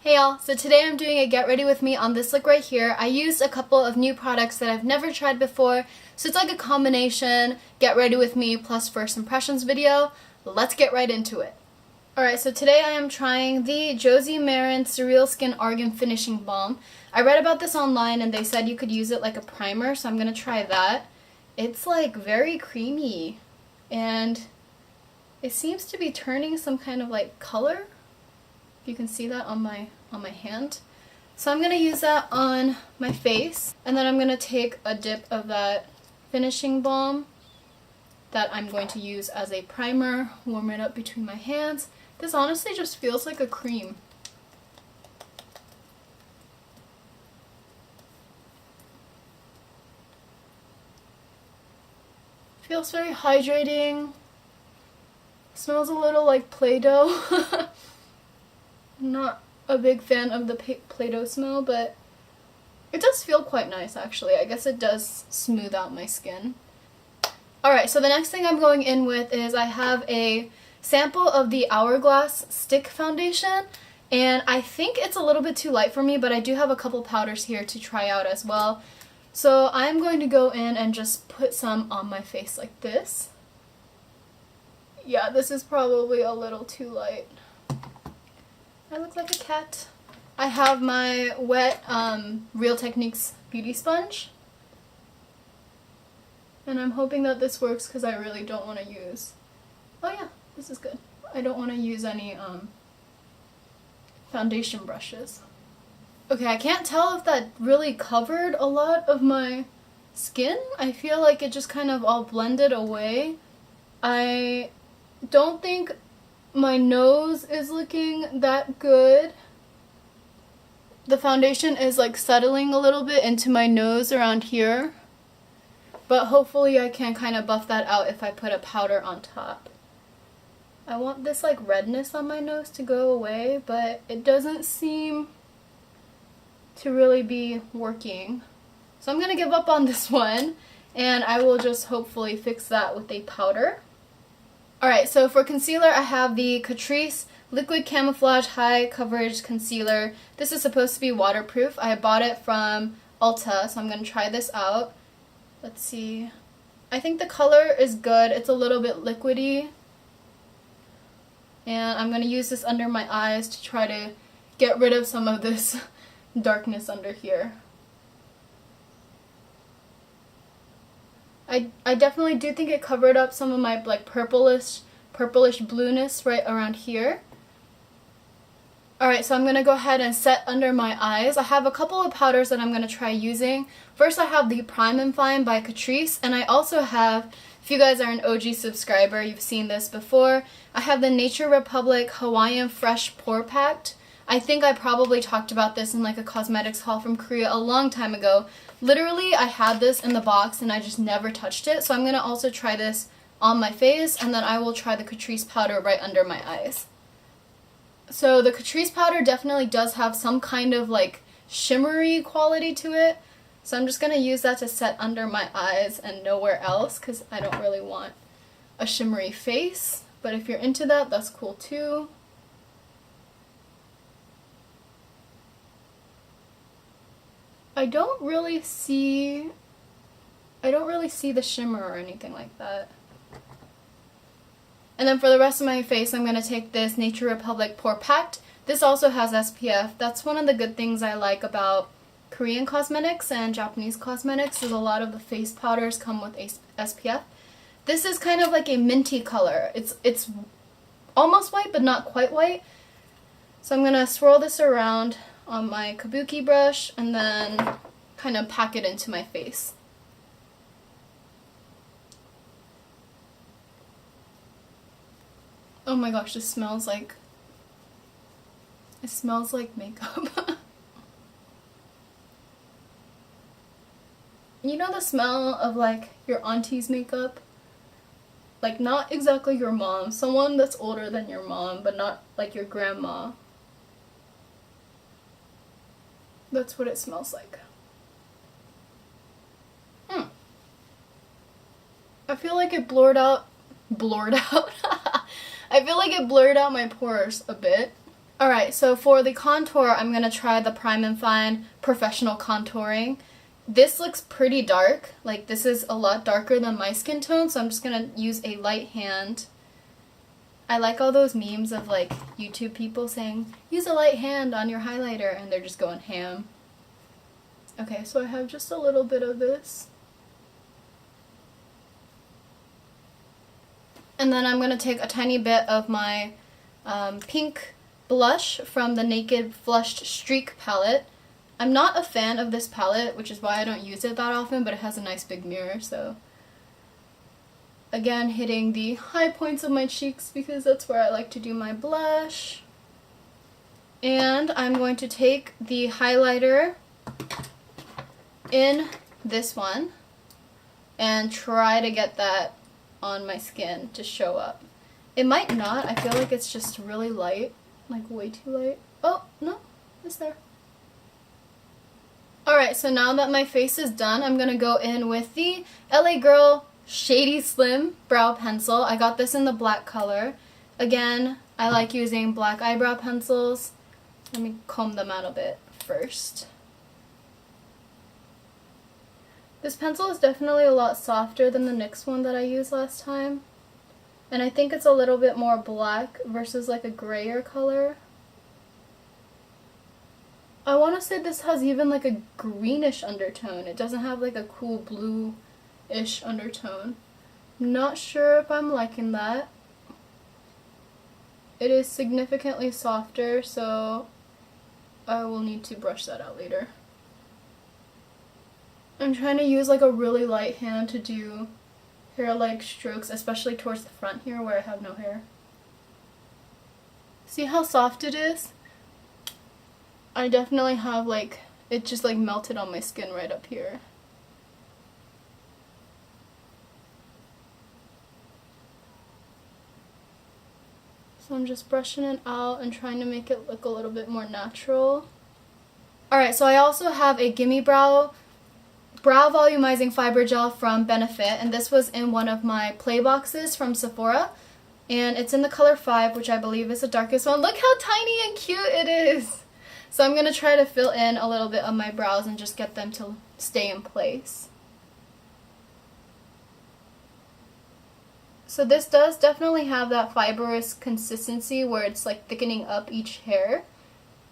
Hey y'all, so today I'm doing a get ready with me on this look right here. I used a couple of new products that I've never tried before, so it's like a combination get ready with me plus first impressions video. Let's get right into it. Alright, so today I am trying the Josie Maran Surreal Skin Argan Finishing Balm. I read about this online and they said you could use it like a primer, so I'm going to try that. It's like very creamy and it seems to be turning some kind of like color. You can see that on my hand. So I'm going to use that on my face, and then I'm going to take a dip of that finishing balm that I'm going to use as a primer, warm it up between my hands. This honestly just feels like a cream. Feels very hydrating. Smells a little like Play-Doh. I'm not a big fan of the Play-Doh smell, but it does feel quite nice actually. I guess it does smooth out my skin. Alright, so the next thing I'm going in with is I have a sample of the Hourglass Stick Foundation, and I think it's a little bit too light for me, but I do have a couple powders here to try out as well. So I'm going to go in and just put some on my face like this. Yeah, this is probably a little too light. I look like a cat. I have my wet Real Techniques beauty sponge. And I'm hoping that this works because I really don't want to use... Oh yeah, this is good. I don't want to use any foundation brushes. Okay, I can't tell if that really covered a lot of my skin. I feel like it just kind of all blended away. I don't think my nose is looking that good. The foundation is like settling a little bit into my nose around here. But hopefully I can kind of buff that out if I put a powder on top. I want this like redness on my nose to go away, but it doesn't seem to really be working. So I'm gonna give up on this one, and I will just hopefully fix that with a powder. Alright, so for concealer I have the Catrice Liquid Camouflage High Coverage Concealer. This is supposed to be waterproof. I bought it from Ulta, so I'm going to try this out. Let's see. I think the color is good. It's a little bit liquidy. And I'm going to use this under my eyes to try to get rid of some of this darkness under here. I definitely do think it covered up some of my like purplish blueness right around here. Alright, so I'm going to go ahead and set under my eyes. I have a couple of powders that I'm going to try using. First I have the Prime and Fine by Catrice, and I also have, if you guys are an OG subscriber, you've seen this before, I have the Nature Republic Hawaiian Fresh Pore Packed. I think I probably talked about this in like a cosmetics haul from Korea a long time ago. Literally, I had this in the box and I just never touched it, so I'm going to also try this on my face, and then I will try the Catrice powder right under my eyes. So the Catrice powder definitely does have some kind of like shimmery quality to it, so I'm just going to use that to set under my eyes and nowhere else because I don't really want a shimmery face, but if you're into that, that's cool too. I don't really see the shimmer or anything like that. And then for the rest of my face, I'm going to take this Nature Republic Pore Packed. This also has SPF. That's one of the good things I like about Korean cosmetics and Japanese cosmetics, is a lot of the face powders come with SPF. This is kind of like a minty color. It's almost white, but not quite white. So I'm going to swirl this around on my kabuki brush and then kind of pack it into my face. Oh my gosh, this smells like... It smells like makeup. You know the smell of like your auntie's makeup? Like not exactly your mom, someone that's older than your mom, but not like your grandma. That's what it smells like. I feel like it blurred out I feel like it blurred out my pores a bit. Alright, so for the contour, I'm going to try the Prime and Fine Professional Contouring. This looks pretty dark. Like, this is a lot darker than my skin tone, so I'm just going to use a light hand. I like all those memes of, like, YouTube people saying, use a light hand on your highlighter, and they're just going ham. Okay, so I have just a little bit of this. And then I'm going to take a tiny bit of my pink blush from the Naked Flushed Streak palette. I'm not a fan of this palette, which is why I don't use it that often, but it has a nice big mirror, so. Again, hitting the high points of my cheeks because that's where I like to do my blush. And I'm going to take the highlighter in this one and try to get that on my skin to show up. It might not. I feel like it's just really light. Like, way too light. Oh, no. It's there. Alright, so now that my face is done, I'm going to go in with the LA Girl Shady Slim Brow Pencil. I got this in the black color. Again, I like using black eyebrow pencils. Let me comb them out a bit first. This pencil is definitely a lot softer than the NYX one that I used last time. And I think it's a little bit more black versus like a grayer color. I want to say this has even like a greenish undertone. It doesn't have like a cool blue-ish undertone. Not sure if I'm liking that. It is significantly softer, so I will need to brush that out later. I'm trying to use like a really light hand to do hair-like strokes, especially towards the front here where I have no hair. See how soft it is? I definitely have like, it just like melted on my skin right up here. So I'm just brushing it out and trying to make it look a little bit more natural. Alright, so I also have a Gimme Brow Volumizing Fiber Gel from Benefit, and this was in one of my play boxes from Sephora, and it's in the color 5, which I believe is the darkest one. Look how tiny and cute it is! So I'm going to try to fill in a little bit of my brows and just get them to stay in place. So this does definitely have that fibrous consistency where it's like thickening up each hair.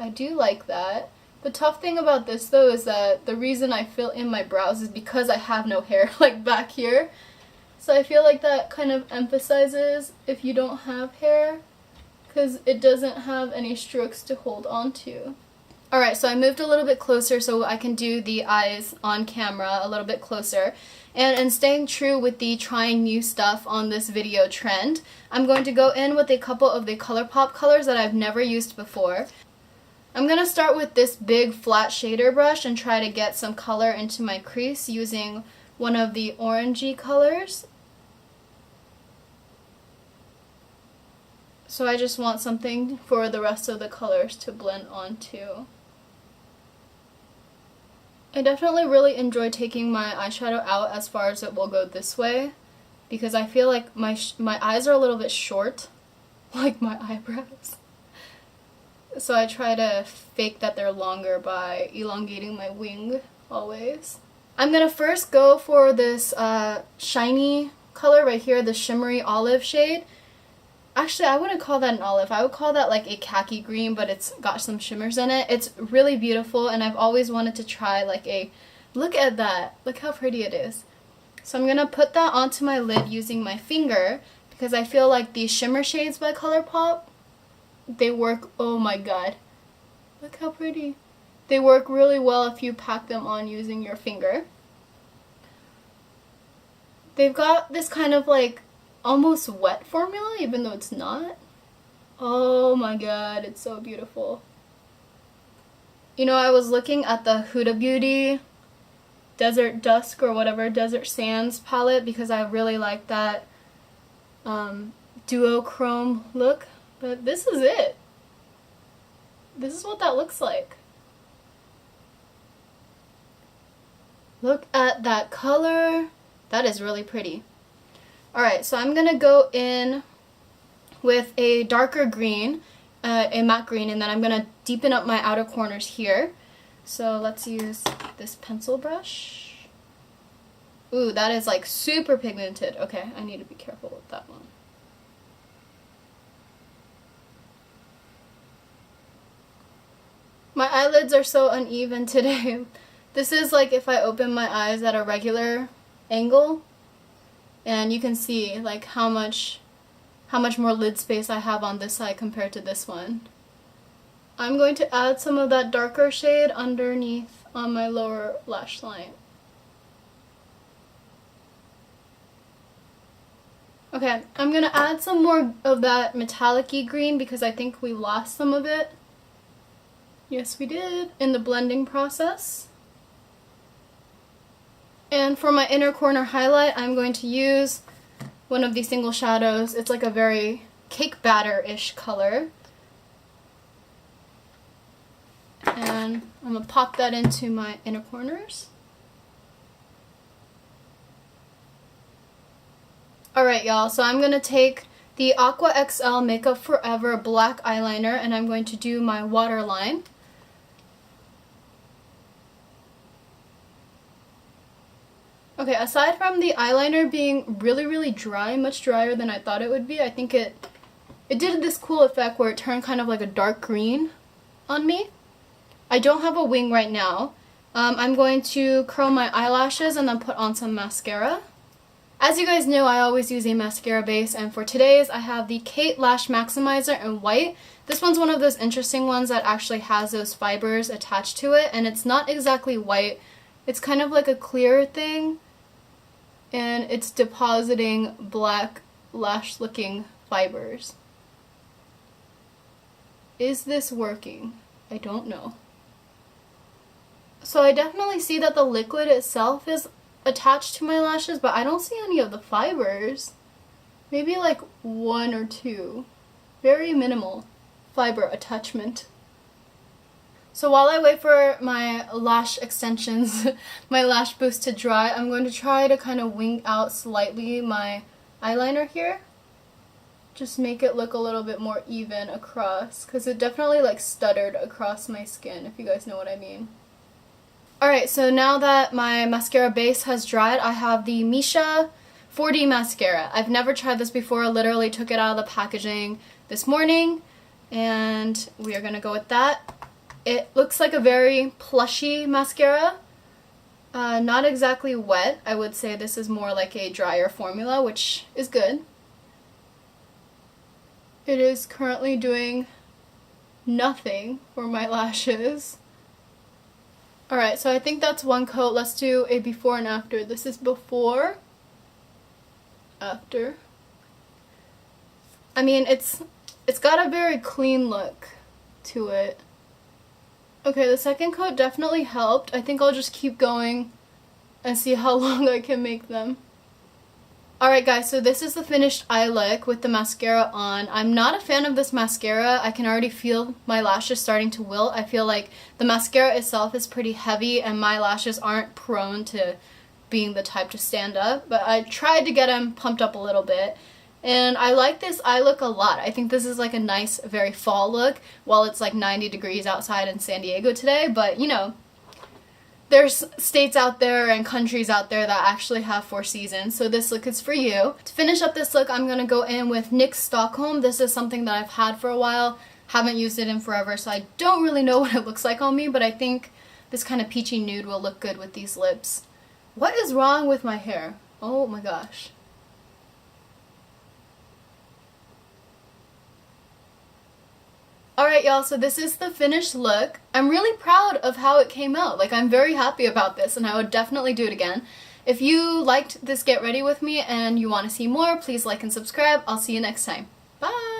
I do like that. The tough thing about this though is that the reason I fill in my brows is because I have no hair like back here. So I feel like that kind of emphasizes if you don't have hair, because it doesn't have any strokes to hold on to. Alright, so I moved a little bit closer so I can do the eyes on camera a little bit closer. And in staying true with the trying new stuff on this video trend, I'm going to go in with a couple of the ColourPop colors that I've never used before. I'm going to start with this big flat shader brush and try to get some color into my crease using one of the orangey colors. So I just want something for the rest of the colors to blend onto. I definitely really enjoy taking my eyeshadow out as far as it will go this way, because I feel like my eyes are a little bit short, like my eyebrows. So I try to fake that they're longer by elongating my wing always. I'm going to first go for this shiny color right here, the shimmery olive shade. Actually, I wouldn't call that an olive. I would call that like a khaki green, but it's got some shimmers in it. It's really beautiful, and I've always wanted to try like a... Look at that. Look how pretty it is. So I'm going to put that onto my lid using my finger, because I feel like these shimmer shades by ColourPop, they work... Oh my god. Look how pretty. They work really well if you pack them on using your finger. They've got this kind of like almost wet formula, even though it's not. Oh my god, it's so beautiful. You know, I was looking at the Huda Beauty Desert Dusk or whatever, Desert Sands palette, because I really like that duochrome look. But this is it. This is what that looks like. Look at that color. That is really pretty. Alright, so I'm going to go in with a darker green. a matte green, and then I'm going to deepen up my outer corners here. So let's use this pencil brush. Ooh, that is like super pigmented. Okay, I need to be careful with that one. My eyelids are so uneven today. This is like if I open my eyes at a regular angle, and you can see like how much more lid space I have on this side compared to this one. I'm going to add some of that darker shade underneath on my lower lash line. Okay, I'm going to add some more of that metallic-y green because I think we lost some of it. Yes, we did, in the blending process. And for my inner corner highlight, I'm going to use one of these single shadows. It's like a very cake batter-ish color. And I'm going to pop that into my inner corners. Alright y'all, so I'm going to take the Aqua XL Makeup Forever black eyeliner and I'm going to do my waterline. Okay, aside from the eyeliner being really dry, much drier than I thought it would be, I think it did this cool effect where it turned kind of like a dark green on me. I don't have a wing right now. I'm going to curl my eyelashes and then put on some mascara. As you guys know, I always use a mascara base, and for today's I have the Kate Lash Maximizer in white. This one's one of those interesting ones that actually has those fibers attached to it, and it's not exactly white. It's kind of like a clear thing, and it's depositing black lash looking fibers. Is this working? I don't know. So I definitely see that the liquid itself is attached to my lashes, but I don't see any of the fibers. Maybe like one or two. Very minimal fiber attachment. So while I wait for my lash extensions, my lash boost to dry, I'm going to try to kind of wing out slightly my eyeliner here. Just make it look a little bit more even across, because it definitely like stuttered across my skin, if you guys know what I mean. Alright, so now that my mascara base has dried, I have the Misha 4D mascara. I've never tried this before. I literally took it out of the packaging this morning, and we are going to go with that. It looks like a very plushy mascara. Not exactly wet. I would say this is more like a drier formula, which is good. It is currently doing nothing for my lashes. Alright, so I think that's one coat. Let's do a before and after. This is before, after. I mean, it's got a very clean look to it. Okay, the second coat definitely helped. I think I'll just keep going and see how long I can make them. Alright guys, so this is the finished eye look with the mascara on. I'm not a fan of this mascara. I can already feel my lashes starting to wilt. I feel like the mascara itself is pretty heavy and my lashes aren't prone to being the type to stand up. But I tried to get them pumped up a little bit. And I like this eye look a lot. I think this is like a nice, very fall look while it's like 90 degrees outside in San Diego today. But you know, there's states out there and countries out there that actually have 4 seasons, so this look is for you. To finish up this look, I'm going to go in with NYX Stockholm. This is something that I've had for a while, haven't used it in forever, so I don't really know what it looks like on me, but I think this kind of peachy nude will look good with these lips. What is wrong with my hair? Oh my gosh. Alright y'all, so this is the finished look. I'm really proud of how it came out. Like, I'm very happy about this and I would definitely do it again. If you liked this Get Ready With Me and you want to see more, please like and subscribe. I'll see you next time. Bye!